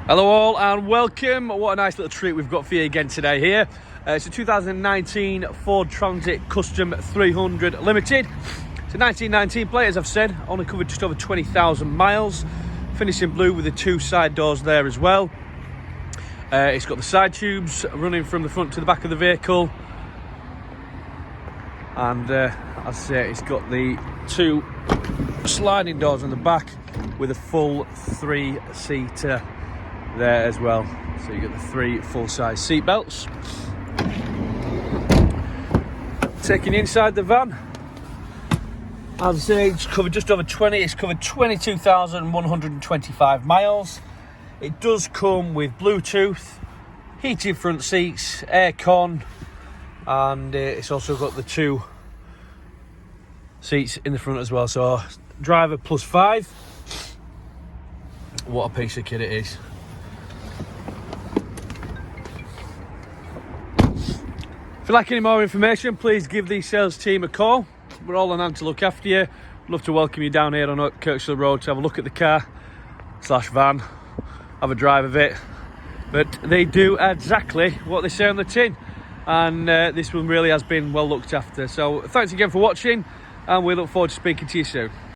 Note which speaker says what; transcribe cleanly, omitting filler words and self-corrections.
Speaker 1: Hello all and welcome. What a nice little treat we've got for you again today here. It's a 2019 Ford Transit Custom 300 Limited. It's a 1919 plate, as I've said, only covered just over 20,000 miles. Finished in blue with the two side doors there as well. It's got the side tubes running from the front to the back of the vehicle. And as I say, it's got the two sliding doors on the back with a full 3-seater there as well. So you get the 3 full-size seat belts. Taking you inside the van, as I say, it's covered just over 22,125 miles. It does come with Bluetooth, heated front seats, aircon, and it's also got the 2 seats in the front as well. So driver plus 5. What a piece of kit it is. If you'd like any more information, please give the sales team a call. We're all on hand to look after you. Love to welcome you down here on Kirkshill Road to have a look at the car / van, have a drive of it. But they do exactly what they say on the tin, and this one really has been well looked after. So thanks again for watching, and we look forward to speaking to you soon.